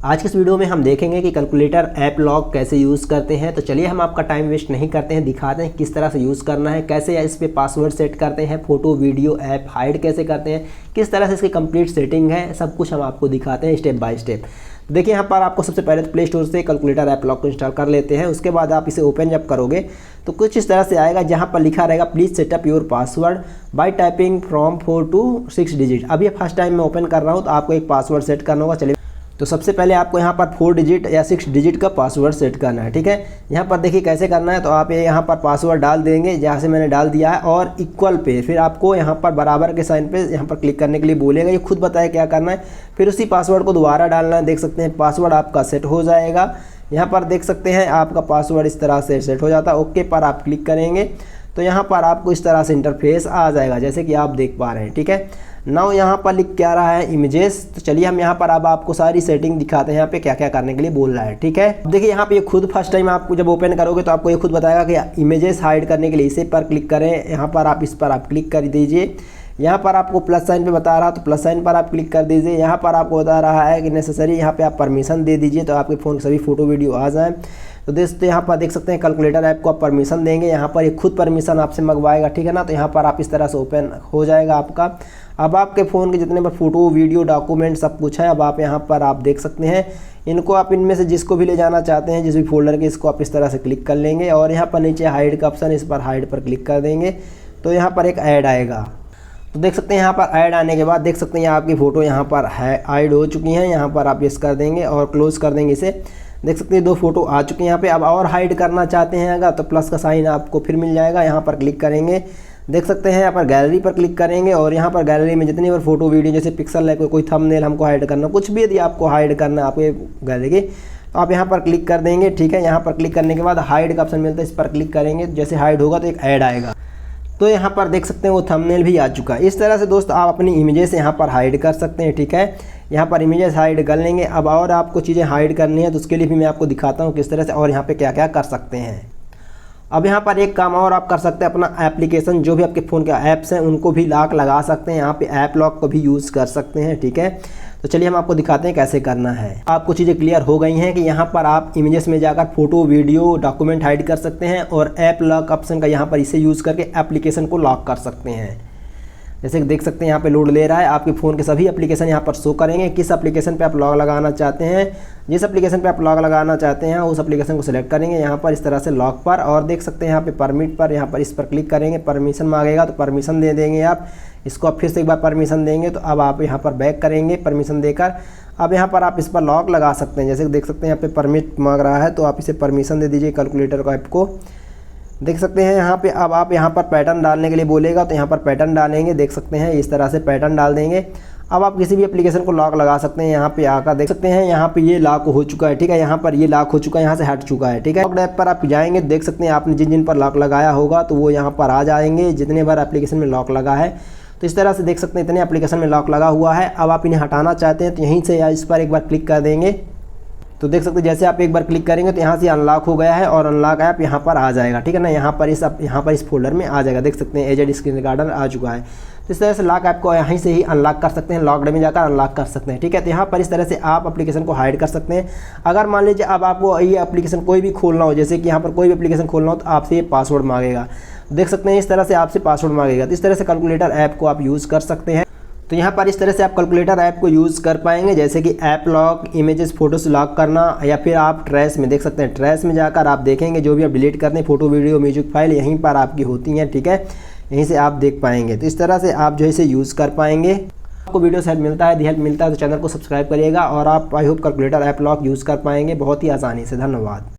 आज के इस वीडियो में हम देखेंगे कि कैलकुलेटर ऐप लॉक कैसे यूज़ करते हैं। तो चलिए हम आपका टाइम वेस्ट नहीं करते हैं, दिखाते हैं किस तरह से यूज़ करना है, कैसे इस पर पासवर्ड सेट करते हैं, फ़ोटो वीडियो ऐप हाइड कैसे करते हैं, किस तरह से इसकी कंप्लीट सेटिंग है, सब कुछ हम आपको दिखाते हैं स्टेप बाय स्टेप। देखिए यहाँ पर आपको सबसे पहले तो प्ले स्टोर से कैलकुलेटर ऐप लॉक को इंस्टॉल कर लेते हैं। उसके बाद आप इसे ओपन जब करोगे तो कुछ इस तरह से आएगा, जहाँ पर लिखा रहेगा please setup your password bye typing from 4 to 6 digit. अभी फर्स्ट टाइम मैं ओपन कर रहा हूँ तो आपको एक पासवर्ड सेट करना होगा। चलिए तो सबसे पहले आपको यहाँ पर 4 डिजिट या 6 डिजिट का पासवर्ड सेट करना है। ठीक है, यहाँ पर देखिए कैसे करना है। तो आप ये यहाँ पर पासवर्ड डाल देंगे जहाँ से मैंने डाल दिया है, और इक्वल पे फिर आपको यहाँ पर बराबर के साइन पे यहाँ पर क्लिक करने के लिए बोलेगा। ये खुद बताए क्या करना है, फिर उसी पासवर्ड को दोबारा डालना है। देख सकते हैं पासवर्ड आपका सेट हो जाएगा। यहाँ पर देख सकते हैं आपका पासवर्ड इस तरह से सेट हो जाता है। ओके पर आप क्लिक करेंगे तो यहाँ पर आपको इस तरह से इंटरफेस आ जाएगा, जैसे कि आप देख पा रहे हैं। ठीक है, नाउ यहाँ पर लिख क्या रहा है इमेजेस। तो चलिए हम यहाँ पर अब आपको सारी सेटिंग दिखाते हैं, यहाँ पे क्या क्या करने के लिए बोल रहा है। ठीक है, देखिए यहाँ पे ये खुद फर्स्ट टाइम आपको जब ओपन करोगे तो आपको ये खुद बताएगा कि इमेजेस हाइड करने के लिए इसे पर क्लिक करें। यहाँ पर आप इस पर आप क्लिक कर दीजिए। यहाँ पर आपको प्लस साइन पे बता रहा तो प्लस साइन पर आप क्लिक कर दीजिए। यहाँ पर आपको बता रहा है कि नेसेसरी, यहाँ पे आप परमिशन दे दीजिए तो आपके फ़ोन के सभी फोटो वीडियो आ जाएँ। तो दोस्तों यहाँ पर देख सकते हैं कैलकुलेटर ऐप को आप परमिशन देंगे, यहाँ पर ये खुद परमिशन आपसे मंगवाएगा। ठीक है ना, तो यहाँ पर आप इस तरह से ओपन हो जाएगा आपका। अब आपके फ़ोन के जितने पर फोटो वीडियो डॉक्यूमेंट सब कुछ है, अब आप यहाँ पर आप देख सकते हैं इनको। आप इनमें से जिसको भी ले जाना चाहते हैं, जिस भी फोल्डर के, इसको आप इस तरह से क्लिक कर लेंगे और यहाँ पर नीचे हाइड का ऑप्शन, इस पर हाइड पर क्लिक कर देंगे तो यहाँ पर एक ऐड आएगा। तो देख सकते हैं यहाँ पर ऐड आने के बाद देख सकते हैं आपकी फ़ोटो यहाँ पर हाइड हो चुकी हैं। यहाँ पर आप यस कर देंगे और क्लोज कर देंगे इसे। देख सकते हैं 2 फोटो आ चुके हैं यहाँ पे। अब और हाइड करना चाहते हैं अगर तो प्लस का साइन आपको फिर मिल जाएगा, यहाँ पर क्लिक करेंगे। देख सकते हैं यहाँ पर गैलरी पर क्लिक करेंगे और यहाँ पर गैलरी में जितनी बार फोटो वीडियो जैसे पिक्सल है, कोई थंबनेल हमको हाइड करना, कुछ भी यदि आपको हाइड करना है आपके गैलरी की, तो आप यहाँ पर क्लिक कर देंगे। ठीक है, यहाँ पर क्लिक करने के बाद हाइड का ऑप्शन मिलता है, इस पर क्लिक करेंगे। जैसे हाइड होगा तो एक ऐड आएगा। तो यहाँ पर देख सकते हैं वो थंबनेल भी आ चुका है। इस तरह से दोस्त आप अपनी इमेजेस यहाँ पर हाइड कर सकते हैं। ठीक है, यहाँ पर इमेजेस हाइड कर लेंगे। अब और आपको चीज़ें हाइड करनी है तो उसके लिए भी मैं आपको दिखाता हूँ किस तरह से और यहाँ पे क्या क्या कर सकते हैं। अब यहाँ पर एक काम और आप कर सकते हैं, अपना एप्लीकेशन जो भी आपके फ़ोन के ऐप्स हैं उनको भी लॉक लगा सकते हैं। यहाँ पे ऐप लॉक को भी यूज़ कर सकते हैं। ठीक है, तो चलिए हम आपको दिखाते हैं कैसे करना है। आपको चीज़ें क्लियर हो गई हैं कि यहाँ पर आप इमेजेस में जाकर फोटो वीडियो डॉक्यूमेंट हाइड कर सकते हैं और ऐप लॉक ऑप्शन का यहाँ पर इसे यूज़ करके एप्लीकेशन को लॉक कर सकते हैं। जैसे कि देख सकते हैं यहाँ पे लोड ले रहा है, आपके फ़ोन के सभी एप्लीकेशन यहाँ पर शो करेंगे। किस एप्लीकेशन पे आप लॉक लगाना चाहते हैं, जिस एप्लीकेशन पे आप लॉक लगाना चाहते हैं उस एप्लीकेशन को सिलेक्ट करेंगे यहाँ पर इस तरह से लॉक पर, और देख सकते हैं यहाँ पे परमिट पर, यहाँ पर इस पर क्लिक करेंगे। परमिशन मांगेगा तो परमिशन दे देंगे आप इसको। अब फिर से एक बार परमिशन देंगे तो अब आप यहाँ पर बैक करेंगे परमिशन देकर। अब यहाँ पर आप इस पर लॉक लगा सकते हैं। जैसे देख सकते हैं यहाँ पे परमिट मांग रहा है तो आप इसे परमिशन दे दीजिए कैलकुलेटर को ऐप को। देख सकते हैं यहाँ पे अब आप यहाँ पर पैटर्न डालने के लिए बोलेगा तो यहाँ पर पैटर्न डालेंगे। देख सकते हैं इस तरह से पैटर्न डाल देंगे। अब आप किसी भी एप्लीकेशन को लॉक लगा सकते हैं। यहाँ पे आकर देख सकते हैं यहाँ पे ये लॉक हो चुका है। ठीक है, यहाँ पर ये लॉक हो चुका है, यहाँ से हट चुका है। ठीक है, लॉक ऐप पर आप जाएंगे, देख सकते हैं आपने जिन जिन पर लॉक लगाया होगा तो वो यहाँ पर आ जाएंगे, जितने बार एप्लीकेशन में लॉक लगा है। तो इस तरह से देख सकते हैं इतने एप्लीकेशन में लॉक लगा हुआ है। अब आप इन्हें हटाना चाहते हैं तो यहीं से इस पर एक बार क्लिक कर देंगे। तो देख सकते हैं जैसे आप एक बार क्लिक करेंगे तो यहाँ से अनलॉक हो गया है और अनलॉक ऐप यहाँ पर आ जाएगा। ठीक है ना, यहाँ पर इस फोल्डर में आ जाएगा। देख सकते हैं एजेड स्क्रीन रिकॉर्डर आ चुका है। तो इस तरह से लॉक ऐप को यहीं से ही अनलॉक कर सकते हैं, लॉकड में जाकर अनलॉक कर सकते हैं। ठीक है, तो यहाँ पर इस तरह से आप एप्लीकेशन को हाइड कर सकते हैं। अगर मान लीजिए अब आपको ये एप्लीकेशन कोई भी खोलना हो, जैसे कि यहाँ पर कोई भी एप्लीकेशन खोलना हो तो आपसे ये पासवर्ड मांगेगा। देख सकते हैं इस तरह से आपसे पासवर्ड मांगेगा। तो इस तरह से कैलकुलेटर ऐप को आप यूज़ कर सकते हैं। तो यहाँ पर इस तरह से आप कैलकुलेटर ऐप को यूज़ कर पाएंगे, जैसे कि app lock, images photos lock करना, या फिर आप ट्रैश में देख सकते हैं। ट्रैश में जाकर आप देखेंगे जो भी आप डिलीट करते हैं फोटो वीडियो म्यूजिक फाइल यहीं पर आपकी होती हैं। ठीक है, यहीं से आप देख पाएंगे। तो इस तरह से आप जो है इसे यूज़ कर पाएंगे। आपको वीडियो से हेल्प मिलता है तो चैनल को सब्सक्राइब करिएगा और आप I hope calculator app lock use कर पाएंगे बहुत ही आसानी से। धन्यवाद।